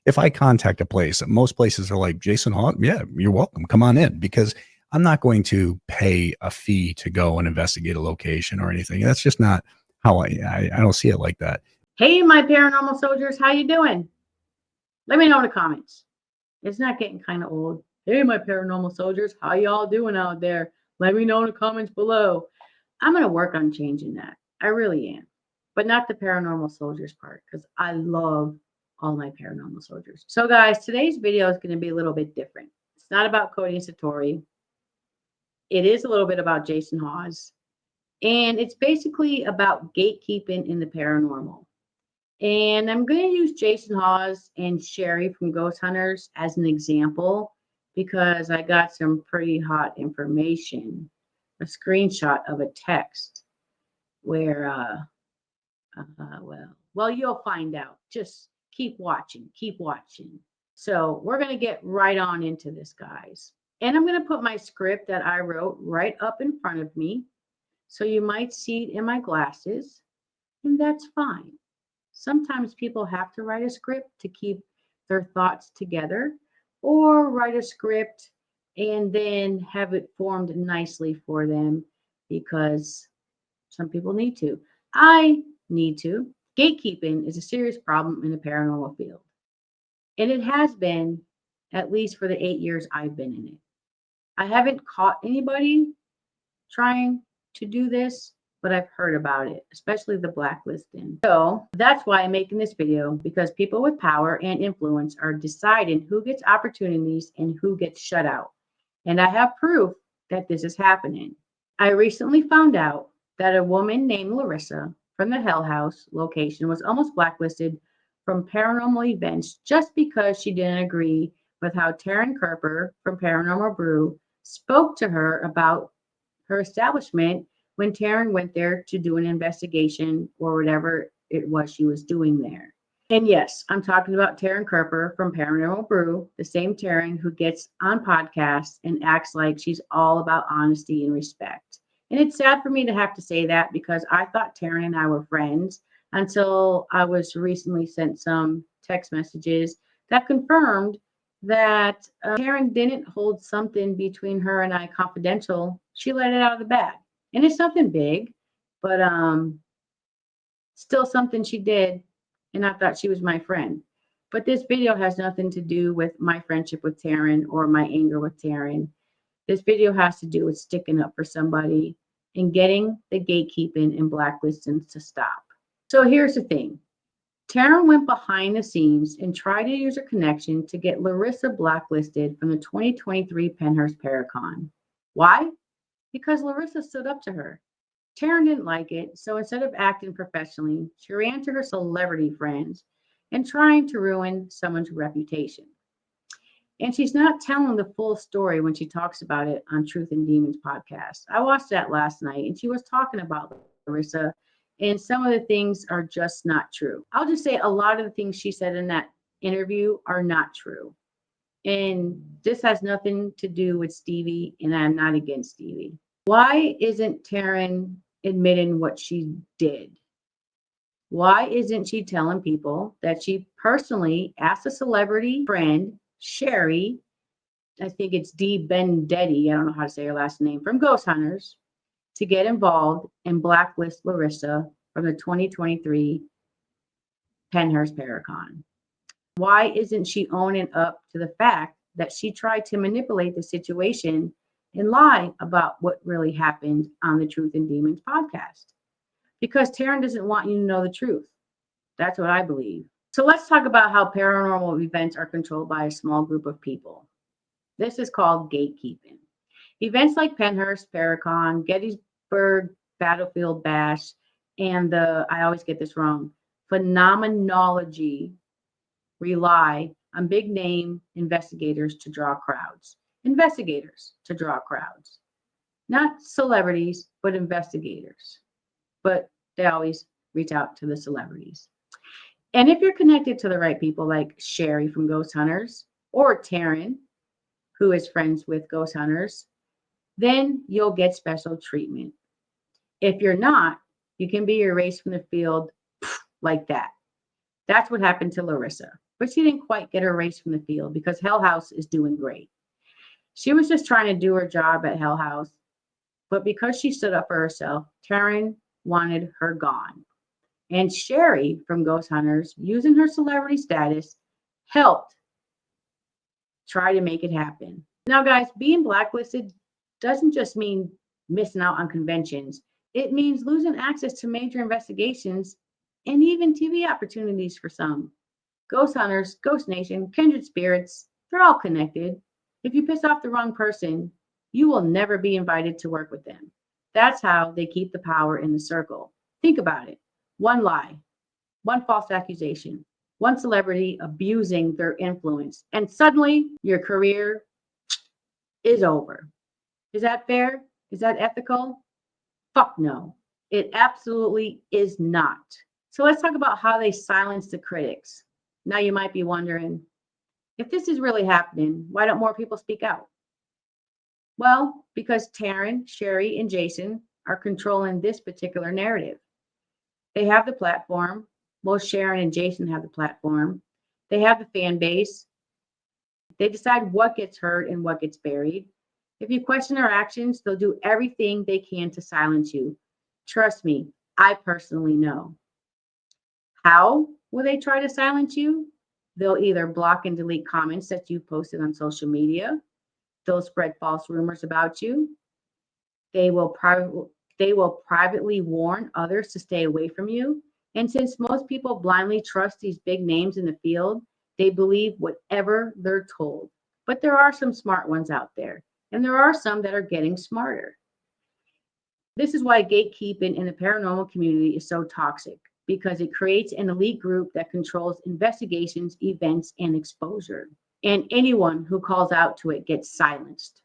if I contact a place, most places are like, Jason Hawes, yeah, you're welcome. Come on in, because I'm not going to pay a fee to go and investigate a location or anything. That's just not how I don't see it like that. Hey, my paranormal soldiers, how you doing? Let me know in the comments. It's not getting kind of old. Hey, my paranormal soldiers, how y'all doing out there? Let me know in the comments below. I'm going to work on changing that. I really am. But not the paranormal soldiers part, because I love all my paranormal soldiers. So guys, today's video is going to be a little bit different. It's not about Cody and Satori. It is a little bit about Jason Hawes. And it's basically about gatekeeping in the paranormal. And I'm going to use Jason Hawes and Sherry from Ghost Hunters as an example because I got some pretty hot information, a screenshot of a text where, well, you'll find out. Just keep watching, keep watching. So we're going to get right on into this, guys. And I'm going to put my script that I wrote right up in front of me. So you might see it in my glasses, and that's fine. Sometimes people have to write a script to keep their thoughts together, or write a script and then have it formed nicely for them because some people need to. I need to. Gatekeeping is a serious problem in the paranormal field. And it has been at least for the 8 years I've been in it. I haven't caught anybody trying to do this, but I've heard about it, especially the blacklisting. So that's why I'm making this video, because people with power and influence are deciding who gets opportunities and who gets shut out. And I have proof that this is happening. I recently found out that a woman named Larissa from the Hell House location was almost blacklisted from paranormal events just because she didn't agree with how Taryn Kerper from Paranormal Brew spoke to her about her establishment when Taryn went there to do an investigation or whatever it was she was doing there. And yes, I'm talking about Taryn Kerper from Paranormal Brew, the same Taryn who gets on podcasts and acts like she's all about honesty and respect. And it's sad for me to have to say that because I thought Taryn and I were friends until I was recently sent some text messages that confirmed that Taryn didn't hold something between her and I confidential. She let it out of the bag. And it's nothing big, but still something she did, and I thought she was my friend. But this video has nothing to do with my friendship with Taryn or my anger with Taryn. This video has to do with sticking up for somebody and getting the gatekeeping and blacklisting to stop. So here's the thing. Taryn went behind the scenes and tried to use her connection to get Larissa blacklisted from the 2023 Penhurst Paracon. Why? Because Larissa stood up to her. Taryn didn't like it, so instead of acting professionally, she ran to her celebrity friends and trying to ruin someone's reputation. And she's not telling the full story when she talks about it on Truth and Demons podcast. I watched that last night, and she was talking about Larissa, and some of the things are just not true. I'll just say a lot of the things she said in that interview are not true. And this has nothing to do with Stevie, and I'm not against Stevie. Why isn't Taryn admitting what she did? Why isn't she telling people that she personally asked a celebrity friend, Sherry, I think it's D. Bendetti, I don't know how to say her last name, from Ghost Hunters, to get involved and blacklist Larissa from the 2023 Penhurst Paracon? Why isn't she owning up to the fact that she tried to manipulate the situation and lie about what really happened on the Truth and Demons podcast? Because Taryn doesn't want you to know the truth. That's what I believe. So let's talk about how paranormal events are controlled by a small group of people. This is called gatekeeping. Events like Penhurst Paracon, Gettysburg Battlefield Bash, and I always get this wrong, phenomenology rely on big name investigators to draw crowds. Investigators to draw crowds. Not celebrities, but investigators. But they always reach out to the celebrities. And if you're connected to the right people like Sherry from Ghost Hunters or Taryn, who is friends with Ghost Hunters, then you'll get special treatment. If you're not, you can be erased from the field like that. That's what happened to Larissa. but she didn't quite get her race from the field because Hell House is doing great. She was just trying to do her job at Hell House, but because she stood up for herself, Taryn wanted her gone. And Sherry from Ghost Hunters, using her celebrity status, helped try to make it happen. Now, guys, being blacklisted doesn't just mean missing out on conventions. It means losing access to major investigations and even TV opportunities for some. Ghost Hunters, Ghost Nation, Kindred Spirits, they're all connected. If you piss off the wrong person, you will never be invited to work with them. That's how they keep the power in the circle. Think about it. One lie, one false accusation, one celebrity abusing their influence, and suddenly your career is over. Is that fair? Is that ethical? Fuck no. It absolutely is not. So let's talk about how they silence the critics. Now you might be wondering, if this is really happening, why don't more people speak out? Well, because Taryn, Sherry, and Jason are controlling this particular narrative. They have the platform. Both Sharon and Jason have the platform. They have the fan base. They decide what gets heard and what gets buried. If you question their actions, they'll do everything they can to silence you. Trust me, I personally know. How will they try to silence you? They'll either block and delete comments that you've posted on social media. They'll spread false rumors about you. They will privately warn others to stay away from you. And since most people blindly trust these big names in the field, they believe whatever they're told. But there are some smart ones out there, and there are some that are getting smarter. This is why gatekeeping in the paranormal community is so toxic, because it creates an elite group that controls investigations, events, and exposure. And anyone who calls out to it gets silenced.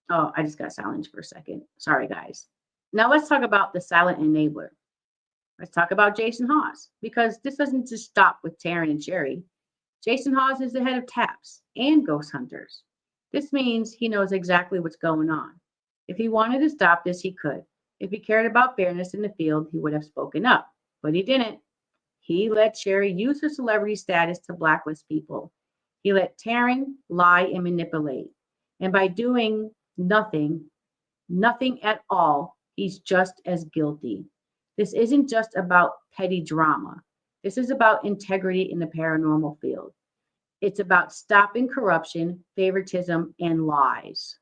Oh, I just got silenced for a second. Sorry, guys. Now let's talk about the silent enabler. Let's talk about Jason Hawes, because this doesn't just stop with Taryn and Sherry. Jason Hawes is the head of TAPS and Ghost Hunters. This means he knows exactly what's going on. If he wanted to stop this, he could. If he cared about fairness in the field, he would have spoken up, but he didn't. He let Sherry use her celebrity status to blacklist people. He let Taryn lie and manipulate. And by doing nothing at all, he's just as guilty. This isn't just about petty drama. This is about integrity in the paranormal field. It's about stopping corruption, favoritism, and lies.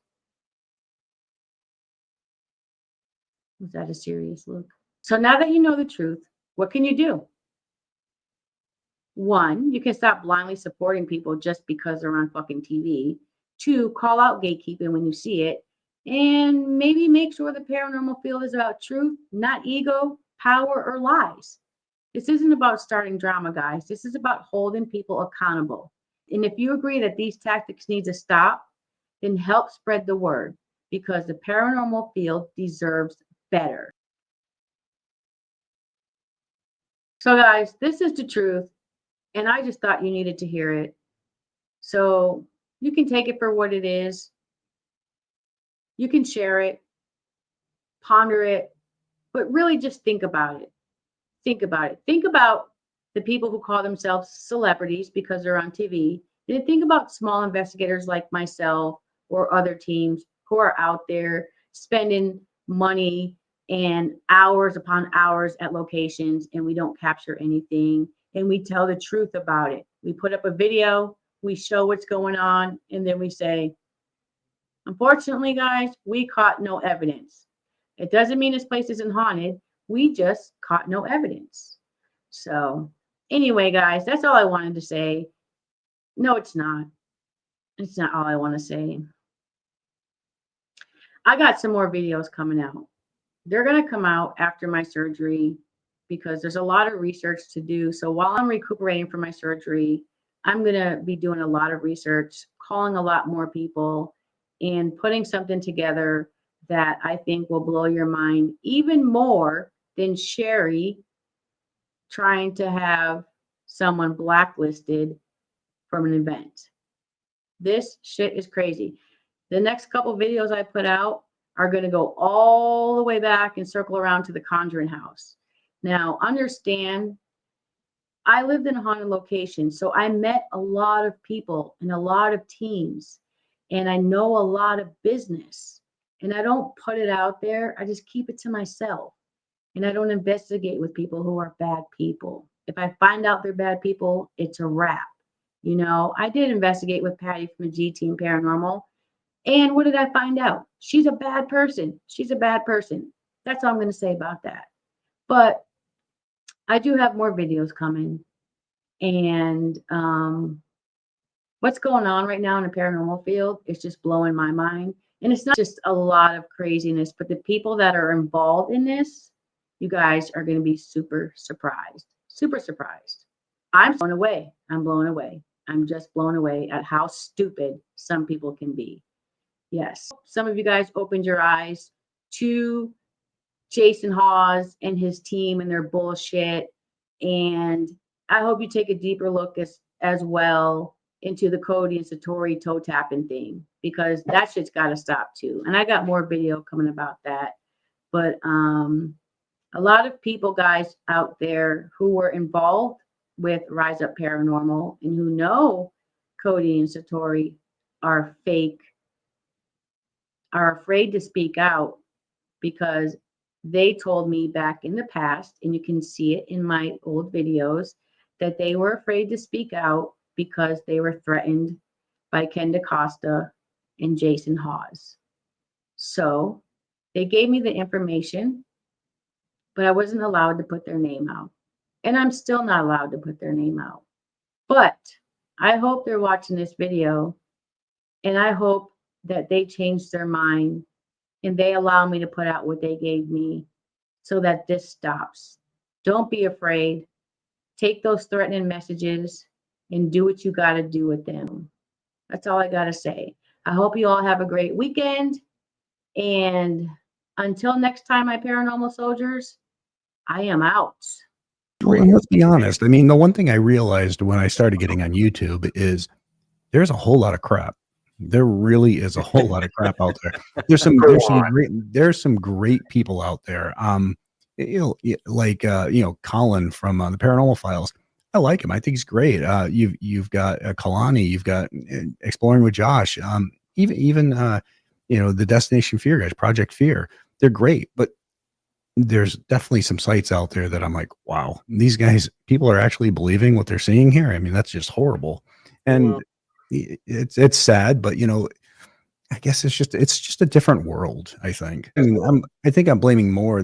Was that a serious look? So now that you know the truth, what can you do? One, you can stop blindly supporting people just because they're on fucking TV. Two, call out gatekeeping when you see it. And maybe make sure the paranormal field is about truth, not ego, power, or lies. This isn't about starting drama, guys. This is about holding people accountable. And if you agree that these tactics need to stop, then help spread the word, because the paranormal field deserves better. So, guys, this is the truth. And I just thought you needed to hear it. So you can take it for what it is. You can share it, ponder it, but really just think about it. Think about it. Think about the people who call themselves celebrities because they're on TV. And think about small investigators like myself or other teams who are out there spending money and hours upon hours at locations, and we don't capture anything, and we tell the truth about it. We put up a video, we show what's going on, and then we say, unfortunately, guys, we caught no evidence. It doesn't mean this place isn't haunted. We just caught no evidence. So anyway, guys, that's all I wanted to say. No, it's not. It's not all I want to say. I got some more videos coming out. They're going to come out after my surgery because there's a lot of research to do. So while I'm recuperating from my surgery, I'm going to be doing a lot of research, calling a lot more people, and putting something together that I think will blow your mind even more than Sherry trying to have someone blacklisted from an event. This shit is crazy. The next couple videos I put out are going to go all the way back and circle around to the Conjuring House. Now, understand, I lived in a haunted location, so I met a lot of people and a lot of teams, and I know a lot of business. And I don't put it out there, I just keep it to myself. And I don't investigate with people who are bad people. If I find out they're bad people, it's a wrap. You know, I did investigate with Patty from the G Team Paranormal. And what did I find out? She's a bad person. She's a bad person. That's all I'm going to say about that. But I do have more videos coming. And what's going on right now in the paranormal field is just blowing my mind. And it's not just a lot of craziness, but the people that are involved in this, you guys are going to be super surprised. Super surprised. I'm blown away. I'm blown away. I'm just blown away at how stupid some people can be. Yes. Some of you guys opened your eyes to Jason Hawes and his team and their bullshit. And I hope you take a deeper look as well into the Cody and Satori toe tapping thing, because that shit's got to stop too. And I got more video coming about that. But a lot of people, guys out there who were involved with Rise Up Paranormal and who know Cody and Satori are fake, are afraid to speak out because they told me back in the past, and you can see it in my old videos, that they were afraid to speak out because they were threatened by Ken DaCosta and Jason Hawes. So they gave me the information, but I wasn't allowed to put their name out. And I'm still not allowed to put their name out. But I hope they're watching this video, and I hope that they change their mind and they allow me to put out what they gave me so that this stops. Don't be afraid. Take those threatening messages and do what you got to do with them. That's all I got to say. I hope you all have a great weekend. And until next time, my paranormal soldiers, I am out. Well, let's be honest. I mean, the one thing I realized when I started getting on YouTube is there's a whole lot of crap. There really is a whole lot of crap out there. There's some great people out there. Colin from the Paranormal Files. I like him. I think he's great. You've got Kalani. You've got Exploring with Josh. Even the Destination Fear guys, Project Fear. They're great, but there's definitely some sites out there that I'm like, wow, these guys, people are actually believing what they're seeing here. I mean, that's just horrible. And it's sad, but I guess it's just a different world, I think. And I think I'm blaming more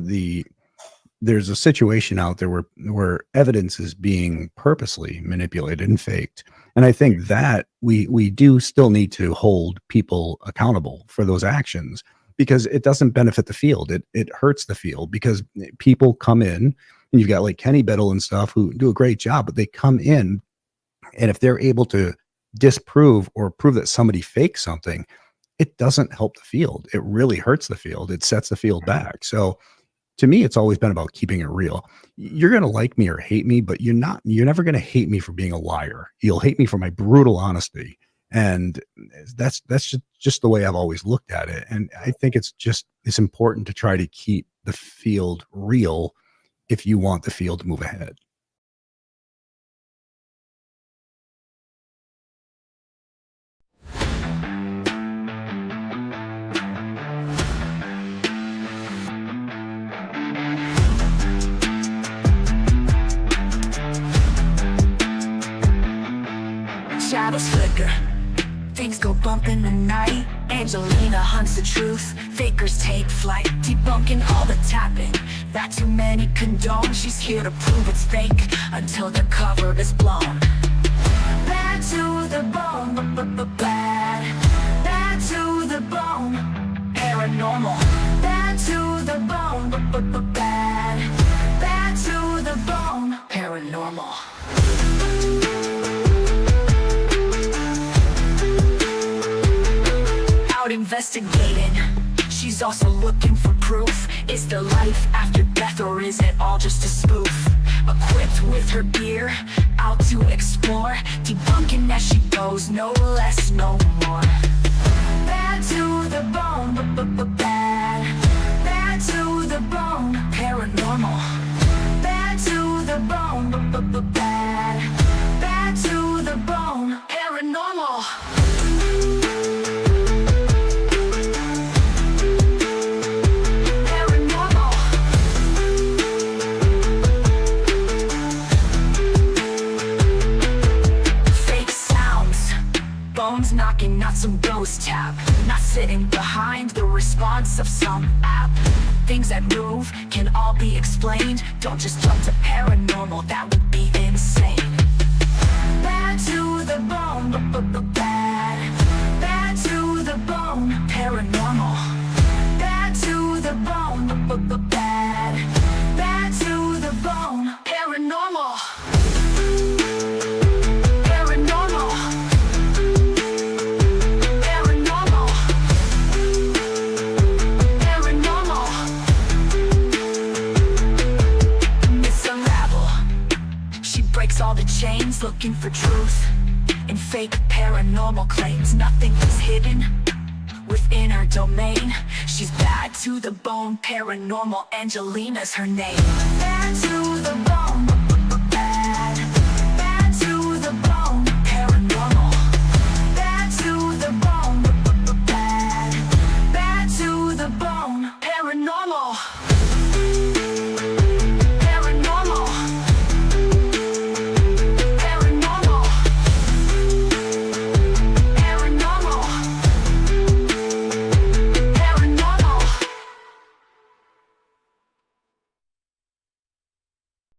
there's a situation out there where evidence is being purposely manipulated and faked. And I think that we do still need to hold people accountable for those actions, because it doesn't benefit the field. It hurts the field, because people come in, and you've got like Kenny Biddle and stuff who do a great job, but they come in, and if they're able to disprove or prove that somebody faked something, it doesn't help the field. It really hurts the field. It sets the field back. So to me, it's always been about keeping it real. You're going to like me or hate me, but you're never going to hate me for being a liar. You'll hate me for my brutal honesty. And that's just the way I've always looked at it. And I think it's important to try to keep the field real if you want the field to move ahead. Shadows flicker, things go bump in the night. Angelina hunts the truth, fakers take flight. Debunking all the tapping that too many condone. She's here to prove it's fake until the cover is blown. Bad to the bone, bad to the bone. Paranormal, bad to the bone, bad to the bone. Paranormal. Investigating, she's also looking for proof. Is there life after death, or is it all just a spoof? Equipped with her gear, out to explore, debunking as she goes, no less, no more. Bad to the bone, bad to the bone. Paranormal, bad the bone, bad, bad to the bone, paranormal. Paranormal. Fake sounds, bones knocking, not some ghost tap. Not sitting behind the response of some app. Things that move can all be explained. Don't just jump to paranormal, that would be insane. Bad to the bone, bad, bad to the bone, paranormal. Bad to the bone, bad, bad to the bone, paranormal. Paranormal. Paranormal. Paranormal. Miss Unravel. She breaks all the chains looking for truth in fake paranormal claims. Nothing is hidden within her domain. She's bad to the bone, paranormal. Angelina's her name. Bad to